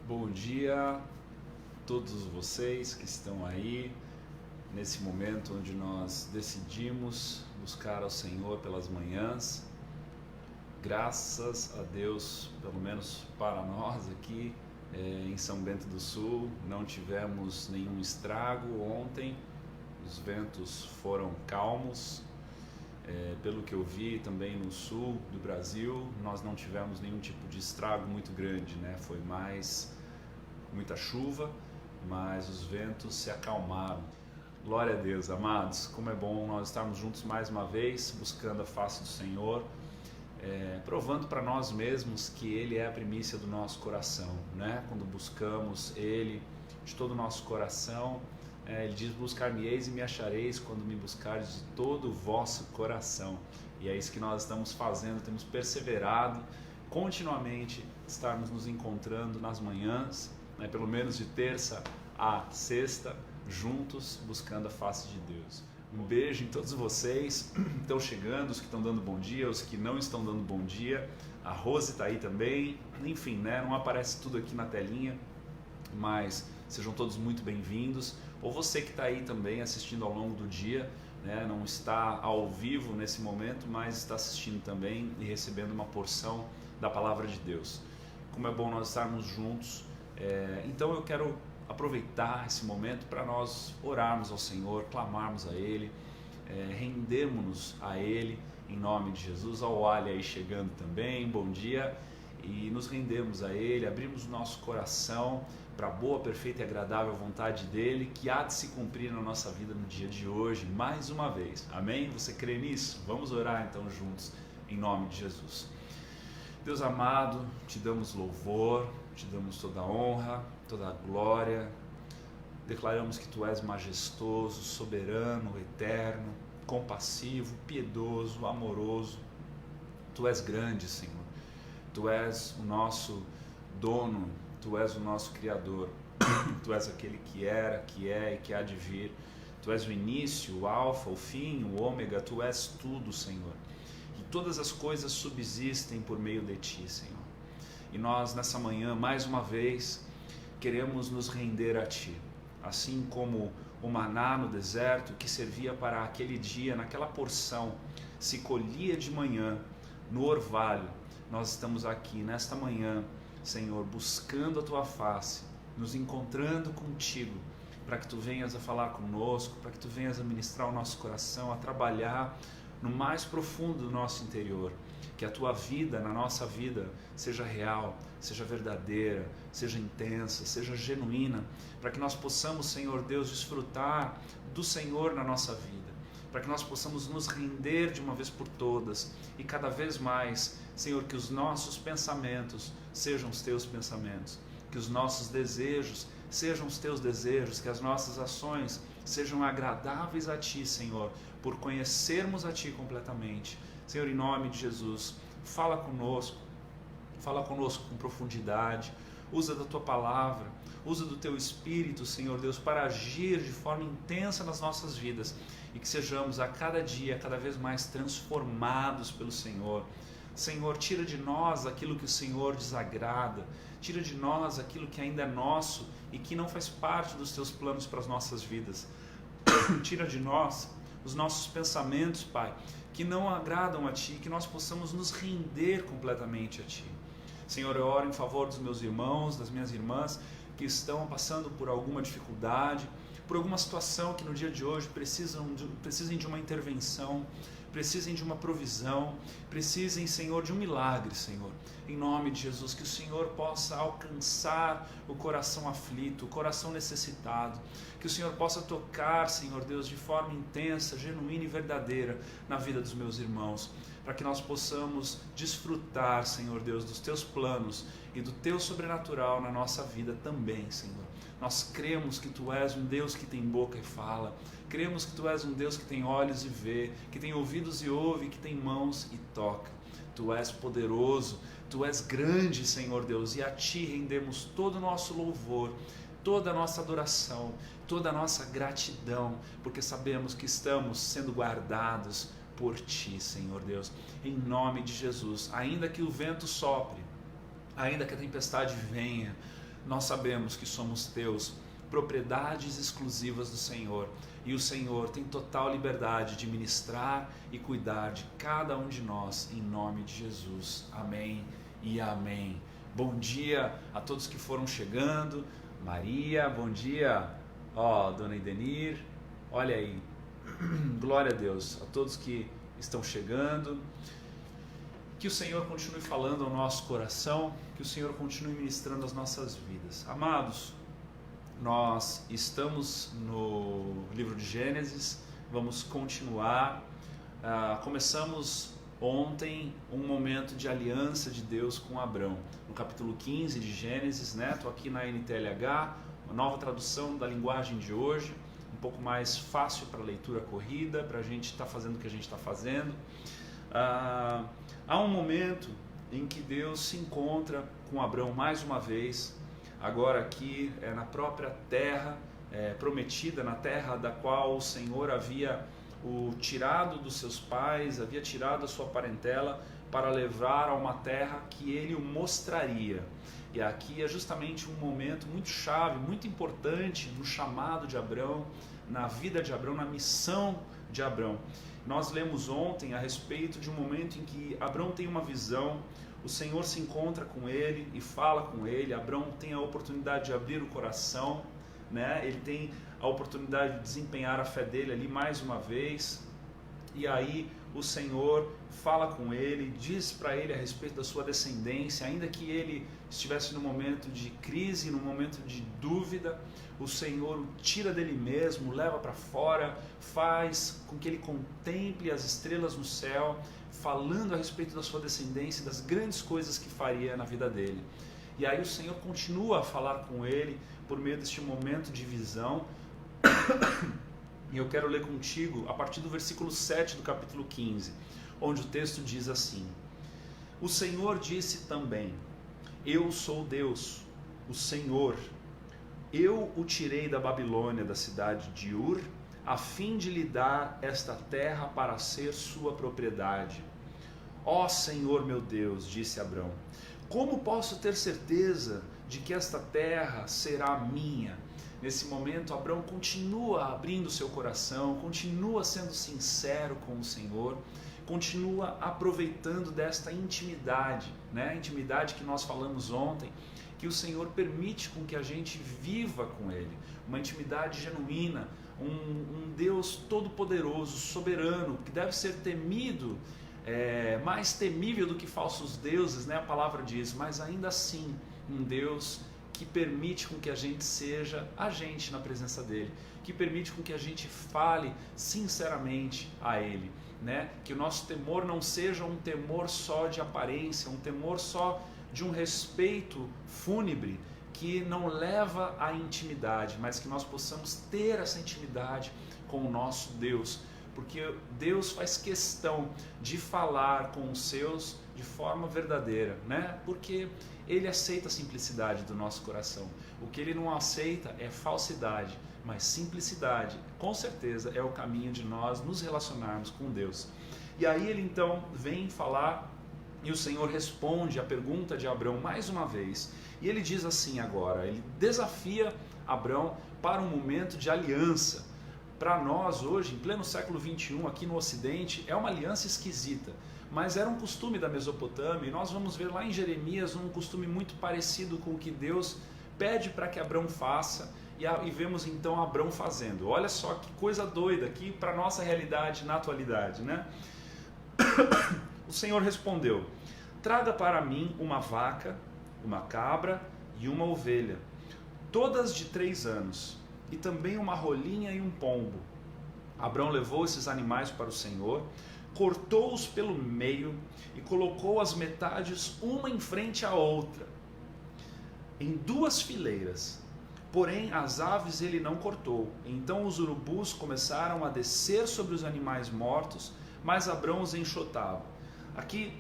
Bom dia a todos vocês que estão aí nesse momento onde nós decidimos buscar ao Senhor pelas manhãs. Graças a Deus, pelo menos para nós aqui em São Bento do Sul, não tivemos nenhum estrago ontem, os ventos foram calmos. Pelo que eu vi também no sul do Brasil, nós não tivemos nenhum tipo de estrago muito grande, né? Foi mais muita chuva, mas os ventos se acalmaram. Glória a Deus, amados, como é bom nós estarmos juntos mais uma vez, buscando a face do Senhor, provando para nós mesmos que Ele é a primícia do nosso coração, né? Quando buscamos Ele de todo o nosso coração, Ele diz: buscar-me-eis e me achareis quando me buscardes de todo o vosso coração. E é isso que nós estamos fazendo, temos perseverado continuamente, estarmos nos encontrando nas manhãs, né, pelo menos de terça a sexta, juntos, buscando a face de Deus. Um beijo em todos vocês que estão chegando, os que estão dando bom dia, os que não estão dando bom dia. A Rose está aí também, enfim, né, não aparece tudo aqui na telinha, mas sejam todos muito bem-vindos. Ou você que está aí também assistindo ao longo do dia, né, não está ao vivo nesse momento, mas está assistindo também e recebendo uma porção da palavra de Deus. Como é bom nós estarmos juntos. Então eu quero aproveitar esse momento para nós orarmos ao Senhor, clamarmos a Ele, rendermos-nos a Ele em nome de Jesus. Ao Ali aí chegando também, bom dia. E nos rendemos a Ele, abrimos o nosso coração para a boa, perfeita e agradável vontade dEle, que há de se cumprir na nossa vida no dia de hoje, mais uma vez. Amém? Você crê nisso? Vamos orar então juntos, em nome de Jesus. Deus amado, te damos louvor, te damos toda a honra, toda a glória. Declaramos que Tu és majestoso, soberano, eterno, compassivo, piedoso, amoroso. Tu és grande, Senhor. Tu és o nosso dono, Tu és o nosso Criador, Tu és aquele que era, que é e que há de vir. Tu és o início, o alfa, o fim, o ômega, Tu és tudo, Senhor. E todas as coisas subsistem por meio de Ti, Senhor. E nós nessa manhã, mais uma vez, queremos nos render a Ti. Assim como o maná no deserto que servia para aquele dia, naquela porção, se colhia de manhã no orvalho, nós estamos aqui nesta manhã, Senhor, buscando a Tua face, nos encontrando contigo, para que Tu venhas a falar conosco, para que Tu venhas a ministrar o nosso coração, a trabalhar no mais profundo do nosso interior, que a Tua vida na nossa vida seja real, seja verdadeira, seja intensa, seja genuína, para que nós possamos, Senhor Deus, desfrutar do Senhor na nossa vida, para que nós possamos nos render de uma vez por todas e cada vez mais, Senhor, que os nossos pensamentos sejam os Teus pensamentos, que os nossos desejos sejam os Teus desejos, que as nossas ações sejam agradáveis a Ti, Senhor, por conhecermos a Ti completamente. Senhor, em nome de Jesus, fala conosco com profundidade, usa da Tua palavra, usa do Teu Espírito, Senhor Deus, para agir de forma intensa nas nossas vidas e que sejamos a cada dia, cada vez mais transformados pelo Senhor. Senhor, tira de nós aquilo que o Senhor desagrada, tira de nós aquilo que ainda é nosso e que não faz parte dos Teus planos para as nossas vidas. Tira de nós os nossos pensamentos, Pai, que não agradam a Ti, que nós possamos nos render completamente a Ti. Senhor, eu oro em favor dos meus irmãos, das minhas irmãs, que estão passando por alguma dificuldade, por alguma situação que no dia de hoje precisem de uma intervenção, precisem de uma provisão, precisem, Senhor, de um milagre, Senhor. Em nome de Jesus, que o Senhor possa alcançar o coração aflito, o coração necessitado, que o Senhor possa tocar, Senhor Deus, de forma intensa, genuína e verdadeira na vida dos meus irmãos, para que nós possamos desfrutar, Senhor Deus, dos Teus planos e do Teu sobrenatural na nossa vida também, Senhor. Nós cremos que Tu és um Deus que tem boca e fala, cremos que Tu és um Deus que tem olhos e vê, que tem ouvidos e ouve, que tem mãos e toca. Tu és poderoso, Tu és grande, Senhor Deus, e a Ti rendemos todo o nosso louvor, toda a nossa adoração, toda a nossa gratidão, porque sabemos que estamos sendo guardados por Ti, Senhor Deus, em nome de Jesus. Ainda que o vento sopre, ainda que a tempestade venha, nós sabemos que somos teus, propriedades exclusivas do Senhor, e o Senhor tem total liberdade de ministrar e cuidar de cada um de nós, em nome de Jesus. Amém e amém. Bom dia a todos que foram chegando. Maria, bom dia. Dona Idenir, olha aí. Glória a Deus, a todos que estão chegando. Que o Senhor continue falando ao nosso coração, que o Senhor continue ministrando as nossas vidas. Amados, nós estamos no livro de Gênesis, vamos continuar. Começamos ontem um momento de aliança de Deus com Abrão, no capítulo 15 de Gênesis, né? Estou aqui na NTLH, uma nova tradução da linguagem de hoje, um pouco mais fácil para leitura corrida, para a gente estar fazendo o que a gente está fazendo. Há um momento em que Deus se encontra com Abrão mais uma vez, agora aqui na própria terra prometida, na terra da qual o Senhor havia o tirado dos seus pais, havia tirado a sua parentela para levar a uma terra que ele o mostraria. E aqui é justamente um momento muito chave, muito importante no chamado de Abrão, na vida de Abrão, na missão de Abrão. Nós lemos ontem a respeito de um momento em que Abrão tem uma visão, o Senhor se encontra com ele e fala com ele. Abrão tem a oportunidade de abrir o coração, né? Ele tem a oportunidade de desempenhar a fé dele ali mais uma vez, e aí o Senhor fala com ele, diz para ele a respeito da sua descendência, ainda que ele estivesse num momento de crise, num momento de dúvida, o Senhor o tira dele mesmo, leva para fora, faz com que ele contemple as estrelas no céu, falando a respeito da sua descendência, das grandes coisas que faria na vida dele. E aí o Senhor continua a falar com ele por meio deste momento de visão. E eu quero ler contigo a partir do versículo 7 do capítulo 15, onde o texto diz assim: O Senhor disse também: Eu sou Deus, o Senhor. Eu o tirei da Babilônia, da cidade de Ur, a fim de lhe dar esta terra para ser sua propriedade. Ó Senhor meu Deus, disse Abrão, como posso ter certeza de que esta terra será minha? Nesse momento, Abrão continua abrindo seu coração, continua sendo sincero com o Senhor, continua aproveitando desta intimidade, né? A intimidade que nós falamos ontem, que o Senhor permite com que a gente viva com Ele, uma intimidade genuína, um Deus todo-poderoso, soberano, que deve ser temido, mais temível do que falsos deuses, né? A palavra diz, mas ainda assim, um Deus que permite com que a gente seja a gente na presença dEle, que permite com que a gente fale sinceramente a Ele, né? Que o nosso temor não seja um temor só de aparência, um temor só de um respeito fúnebre, que não leva à intimidade, mas que nós possamos ter essa intimidade com o nosso Deus, porque Deus faz questão de falar com os seus de forma verdadeira, né? Porque Ele aceita a simplicidade do nosso coração. O que Ele não aceita é falsidade, mas simplicidade, com certeza, é o caminho de nós nos relacionarmos com Deus. E aí Ele então vem falar, e o Senhor responde a pergunta de Abrão mais uma vez. E Ele diz assim agora, Ele desafia Abrão para um momento de aliança. Para nós hoje, em pleno século 21, aqui no Ocidente, é uma aliança esquisita, mas era um costume da Mesopotâmia, e nós vamos ver lá em Jeremias um costume muito parecido com o que Deus pede para que Abrão faça, e vemos então Abrão fazendo. Olha só que coisa doida aqui para a nossa realidade na atualidade, né? O Senhor respondeu, traga para mim uma vaca, uma cabra e uma ovelha, todas de 3 anos, e também uma rolinha e um pombo. Abrão levou esses animais para o Senhor, cortou-os pelo meio e colocou as metades uma em frente à outra, em 2 fileiras. Porém, as aves ele não cortou. Então os urubus começaram a descer sobre os animais mortos, mas Abrão os enxotava. Aqui,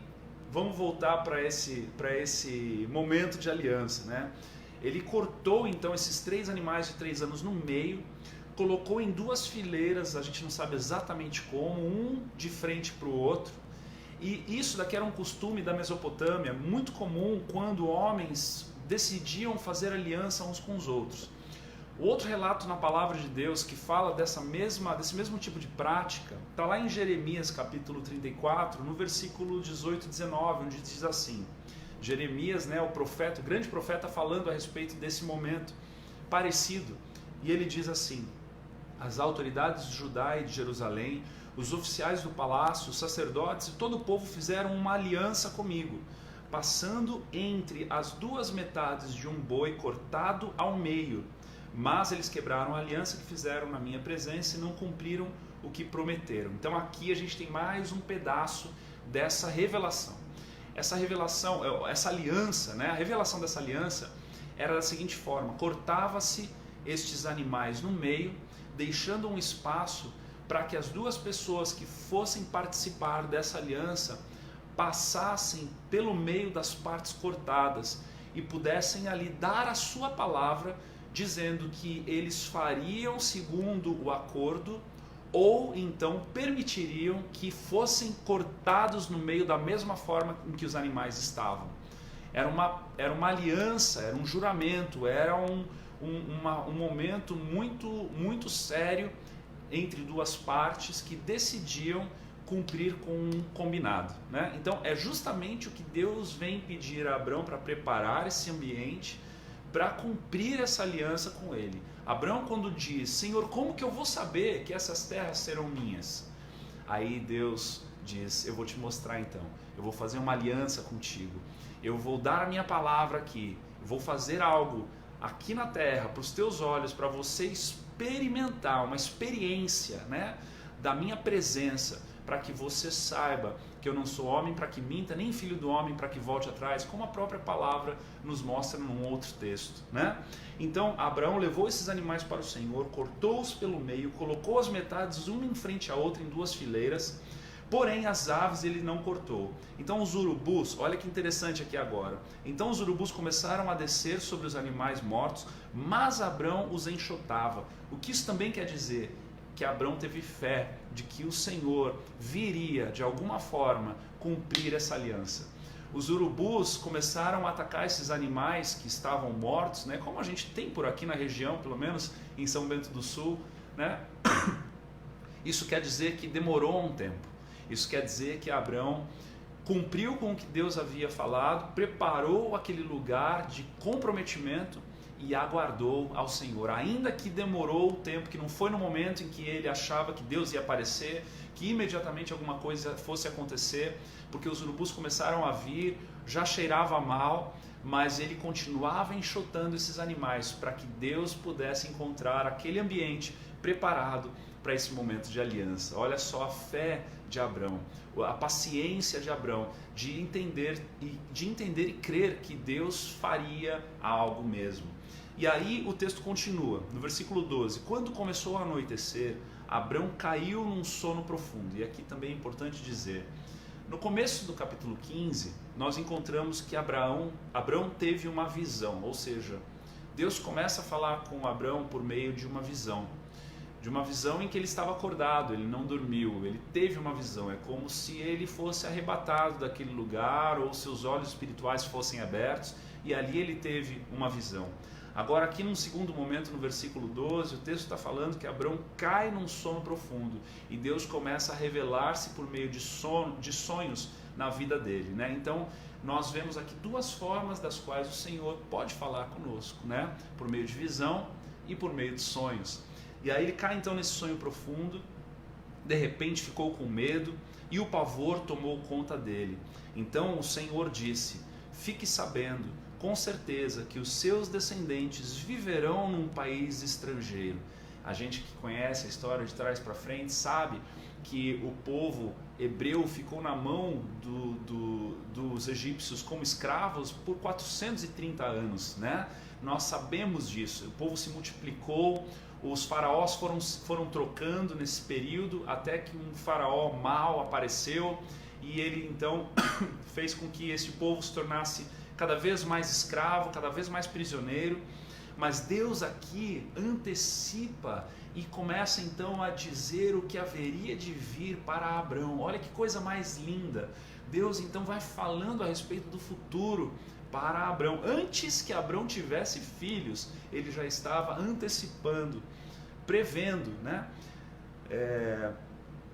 vamos voltar para esse momento de aliança, né? Ele cortou então esses 3 animais de 3 anos no meio, colocou em 2 fileiras, a gente não sabe exatamente como, um de frente para o outro. E isso daqui era um costume da Mesopotâmia, muito comum quando homens decidiam fazer aliança uns com os outros. O outro relato na palavra de Deus que fala desse mesmo tipo de prática está lá em Jeremias capítulo 34, no versículo 18 e 19, onde diz assim: Jeremias, o profeta, o grande profeta, falando a respeito desse momento parecido, e ele diz assim: as autoridades de Judá e de Jerusalém, os oficiais do palácio, os sacerdotes e todo o povo fizeram uma aliança comigo, passando entre as duas metades de um boi cortado ao meio. Mas eles quebraram a aliança que fizeram na minha presença e não cumpriram o que prometeram. Então aqui a gente tem mais um pedaço dessa revelação. Essa revelação, essa aliança, a revelação dessa aliança era da seguinte forma: cortava-se estes animais no meio, deixando um espaço para que as duas pessoas que fossem participar dessa aliança passassem pelo meio das partes cortadas e pudessem ali dar a sua palavra, dizendo que eles fariam segundo o acordo ou então permitiriam que fossem cortados no meio da mesma forma em que os animais estavam. Era uma aliança, era um juramento, era um momento muito, muito sério entre duas partes que decidiam cumprir com um combinado, Então é justamente o que Deus vem pedir a Abrão para preparar esse ambiente para cumprir essa aliança com ele. Abrão, quando diz: Senhor, como que eu vou saber que essas terras serão minhas? Aí Deus diz: eu vou te mostrar então, eu vou fazer uma aliança contigo, eu vou dar a minha palavra aqui, eu vou fazer algo aqui na terra para os teus olhos, para você experimentar uma experiência da minha presença, para que você saiba que eu não sou homem para que minta, nem filho do homem para que volte atrás, como a própria palavra nos mostra num outro texto, Então Abraão levou esses animais para o Senhor, cortou-os pelo meio, colocou as metades uma em frente à outra em duas fileiras, porém as aves ele não cortou. Então os urubus, olha que interessante aqui agora, então os urubus começaram a descer sobre os animais mortos, mas Abrão os enxotava. O que isso também quer dizer? Que Abrão teve fé de que o Senhor viria de alguma forma cumprir essa aliança. Os urubus começaram a atacar esses animais que estavam mortos, como a gente tem por aqui na região, pelo menos em São Bento do Sul, Isso quer dizer que demorou um tempo. Isso quer dizer que Abrão cumpriu com o que Deus havia falado, preparou aquele lugar de comprometimento e aguardou ao Senhor, ainda que demorou o tempo, que não foi no momento em que ele achava que Deus ia aparecer, que imediatamente alguma coisa fosse acontecer, porque os urubus começaram a vir, já cheirava mal, mas ele continuava enxotando esses animais para que Deus pudesse encontrar aquele ambiente preparado para esse momento de aliança. Olha só a fé de Abrão, a paciência de Abrão, de entender e crer que Deus faria algo mesmo. E aí o texto continua, no versículo 12: quando começou a anoitecer, Abrão caiu num sono profundo. E aqui também é importante dizer, no começo do capítulo 15, nós encontramos que Abrão teve uma visão, ou seja, Deus começa a falar com Abrão por meio de uma visão em que ele estava acordado, ele não dormiu, ele teve uma visão, é como se ele fosse arrebatado daquele lugar, ou seus olhos espirituais fossem abertos, e ali ele teve uma visão. Agora aqui num segundo momento, no versículo 12, o texto está falando que Abrão cai num sono profundo, e Deus começa a revelar-se por meio de sonhos na vida dele, Então nós vemos aqui duas formas das quais o Senhor pode falar conosco, por meio de visão e por meio de sonhos. E aí ele cai então nesse sonho profundo, de repente ficou com medo e o pavor tomou conta dele. Então o Senhor disse: fique sabendo com certeza que os seus descendentes viverão num país estrangeiro. A gente que conhece a história de trás para frente sabe que o povo hebreu ficou na mão dos egípcios como escravos por 430 anos, Nós sabemos disso, o povo se multiplicou, os faraós foram trocando nesse período até que um faraó mau apareceu e ele então fez com que esse povo se tornasse cada vez mais escravo, cada vez mais prisioneiro. Mas Deus aqui antecipa e começa então a dizer o que haveria de vir para Abrão. Olha que coisa mais linda, Deus então vai falando a respeito do futuro para Abrão. Antes que Abrão tivesse filhos, ele já estava antecipando, prevendo, né?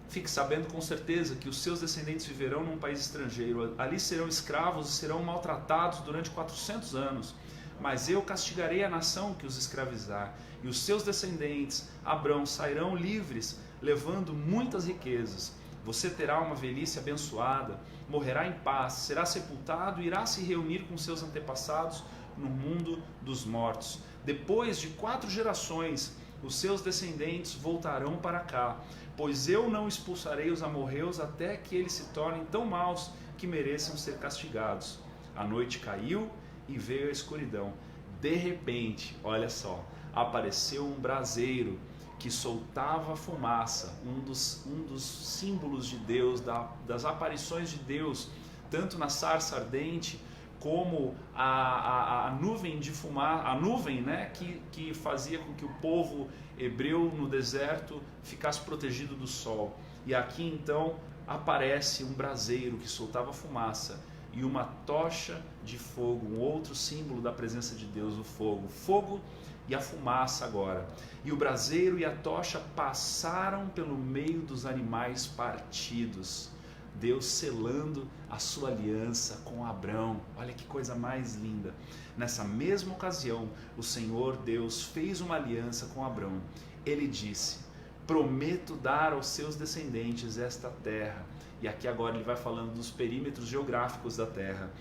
Fique sabendo com certeza que os seus descendentes viverão num país estrangeiro. Ali serão escravos e serão maltratados durante 400 anos. Mas eu castigarei a nação que os escravizar. E os seus descendentes, Abrão, sairão livres, levando muitas riquezas. Você terá uma velhice abençoada, morrerá em paz, será sepultado e irá se reunir com seus antepassados no mundo dos mortos. Depois de 4 gerações, os seus descendentes voltarão para cá, pois eu não expulsarei os amorreus até que eles se tornem tão maus que mereçam ser castigados. A noite caiu e veio a escuridão. De repente, olha só, apareceu um braseiro que soltava fumaça, um dos símbolos de Deus, das aparições de Deus, tanto na sarça ardente como a nuvem de fumaça, a nuvem, né, que fazia com que o povo hebreu no deserto ficasse protegido do sol. E aqui então aparece um braseiro que soltava fumaça e uma tocha de fogo, um outro símbolo da presença de Deus, o fogo e a fumaça agora. E o braseiro e a tocha passaram pelo meio dos animais partidos. Deus selando a sua aliança com Abrão. Olha que coisa mais linda. Nessa mesma ocasião, o Senhor Deus fez uma aliança com Abrão. Ele disse: prometo dar aos seus descendentes esta terra. E aqui agora ele vai falando dos perímetros geográficos da terra,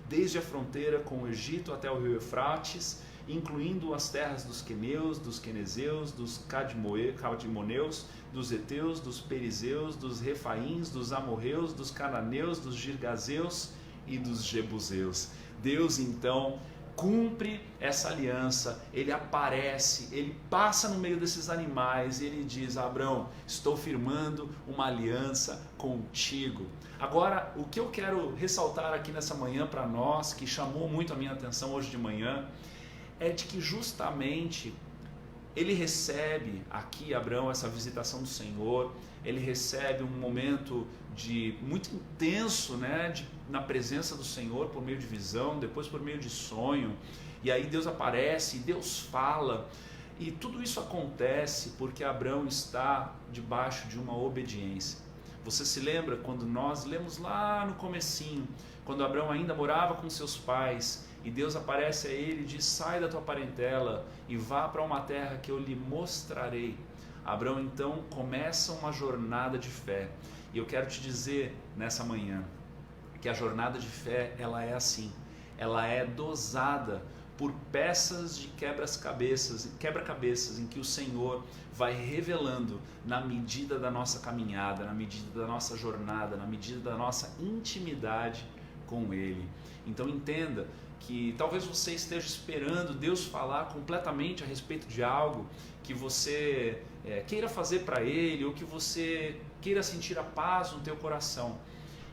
desde a fronteira com o Egito até o rio Eufrates, incluindo as terras dos queneus, dos quenezeus, dos cadmoneus, dos heteus, dos perizeus, dos refaíns, dos amorreus, dos cananeus, dos girgazeus e dos jebuseus. Deus então cumpre essa aliança, ele aparece, ele passa no meio desses animais e ele diz: Abrão, estou firmando uma aliança contigo. Agora, o que eu quero ressaltar aqui nessa manhã para nós, que chamou muito a minha atenção hoje de manhã, é de que justamente ele recebe aqui, Abrão, essa visitação do Senhor, ele recebe um momento muito intenso, né, na presença do Senhor por meio de visão, depois por meio de sonho, e aí Deus aparece, Deus fala, e tudo isso acontece porque Abrão está debaixo de uma obediência. Você se lembra quando nós lemos lá no comecinho, quando Abrão ainda morava com seus pais, e Deus aparece a ele e diz: sai da tua parentela e vá para uma terra que eu lhe mostrarei. Abrão então começa uma jornada de fé. E eu quero te dizer nessa manhã que a jornada de fé, ela é assim, ela é dosada por peças de quebra-cabeças em que o Senhor vai revelando na medida da nossa caminhada, na medida da nossa jornada, na medida da nossa intimidade com Ele. Então entenda que talvez você esteja esperando Deus falar completamente a respeito de algo que você queira fazer para Ele, ou que você queira sentir a paz no teu coração.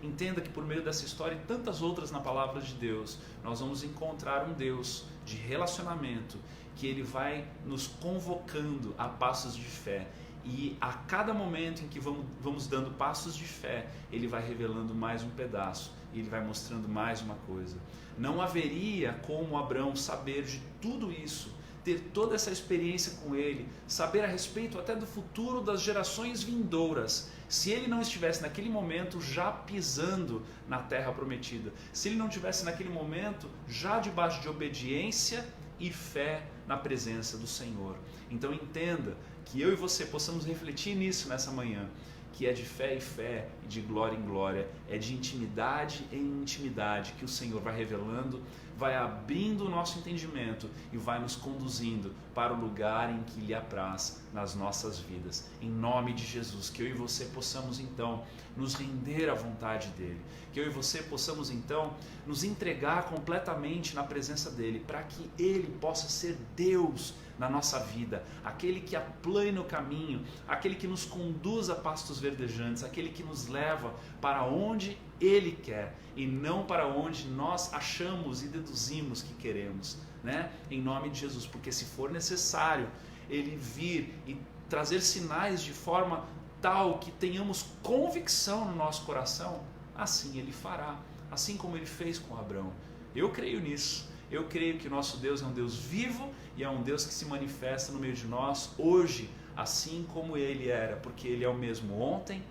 Entenda que por meio dessa história e tantas outras na palavra de Deus, nós vamos encontrar um Deus de relacionamento, que Ele vai nos convocando a passos de fé. E a cada momento em que vamos dando passos de fé, Ele vai revelando mais um pedaço, e Ele vai mostrando mais uma coisa. Não haveria como Abrão saber de tudo isso, ter toda essa experiência com Ele, saber a respeito até do futuro das gerações vindouras, se ele não estivesse naquele momento já pisando na terra prometida, se ele não estivesse naquele momento já debaixo de obediência e fé na presença do Senhor. Então entenda que eu e você possamos refletir nisso nessa manhã, que é de fé em fé e de glória em glória, é de intimidade em intimidade que o Senhor vai revelando, vai abrindo o nosso entendimento e vai nos conduzindo para o lugar em que lhe apraz nas nossas vidas. Em nome de Jesus, que eu e você possamos então nos render à vontade dEle, que eu e você possamos então nos entregar completamente na presença dEle, para que Ele possa ser Deus na nossa vida, aquele que aplana o caminho, aquele que nos conduz a pastos verdejantes, aquele que nos leva para onde Ele quer e não para onde nós achamos e deduzimos que queremos, né? Em nome de Jesus, porque se for necessário Ele vir e trazer sinais de forma tal que tenhamos convicção no nosso coração, assim Ele fará, assim como Ele fez com Abrão. Eu creio nisso. Eu creio que nosso Deus é um Deus vivo e é um Deus que se manifesta no meio de nós hoje, assim como Ele era, porque Ele é o mesmo ontem,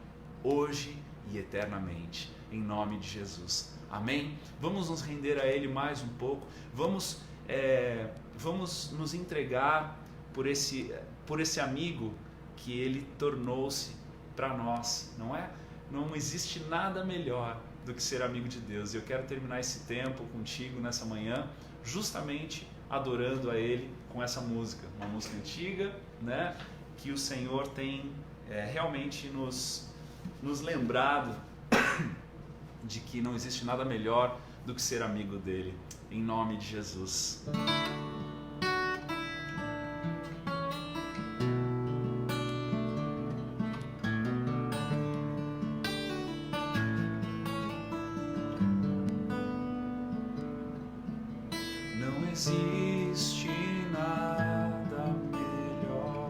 hoje e eternamente. Em nome de Jesus. Amém? Vamos nos render a Ele mais um pouco. Vamos nos entregar por esse amigo que Ele tornou-se para nós, não é? Não existe nada melhor do que ser amigo de Deus. Eu quero terminar esse tempo contigo nessa manhã, justamente adorando a Ele com essa música, uma música antiga, né? Que o Senhor tem realmente nos lembrado de que não existe nada melhor do que ser amigo dele, em nome de Jesus. Não existe nada melhor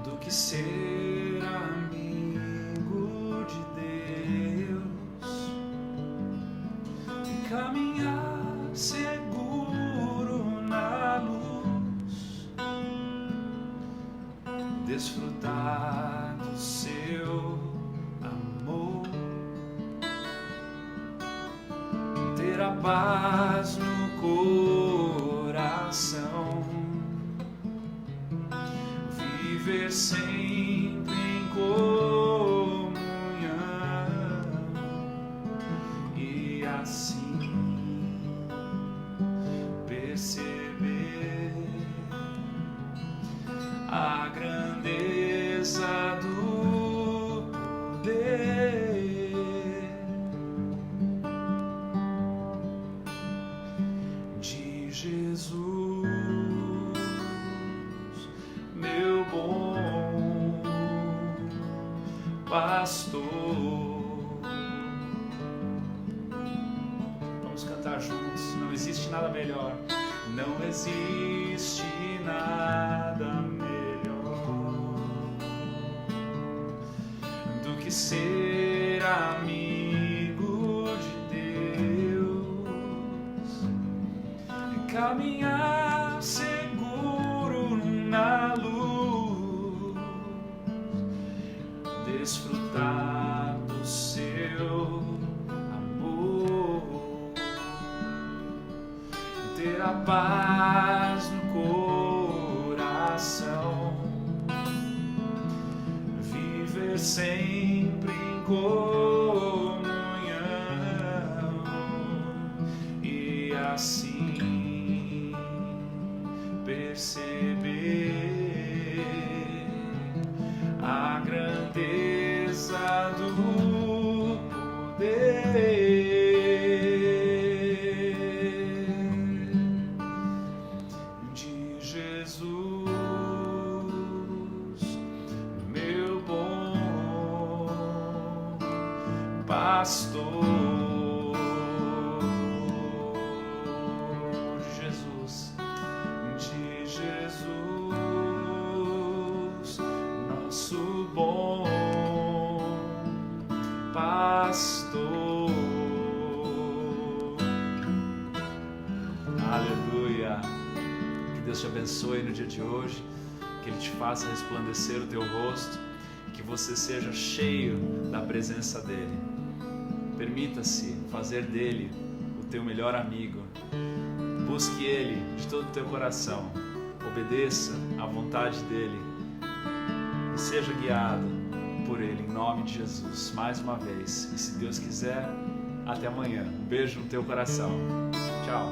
do que ser amigo de Deus e caminhar seguro na luz, desfrutar do seu amor, ter a paz no coração, viver sempre em comunhão e assim perceber a grandeza do poder de Jesus, meu bom pastor. Vamos cantar juntos. Não existe nada melhor. Não existe nada melhor do que ser amigo de Deus e caminhar seguro na luz, desfrutar do seu amor, ter a paz no coração, viver sempre em comunhão e assim perceber a grandeza do poder de Jesus, meu bom pastor. De Jesus, nosso bom pastor. Aleluia. Que Deus te abençoe no dia de hoje, que Ele te faça resplandecer o teu rosto, que você seja cheio da presença dEle. Permita-se fazer dEle o teu melhor amigo. Busque Ele de todo o teu coração, obedeça à vontade dEle e seja guiado por Ele, em nome de Jesus, mais uma vez. E se Deus quiser, até amanhã. Um beijo no teu coração. Tchau.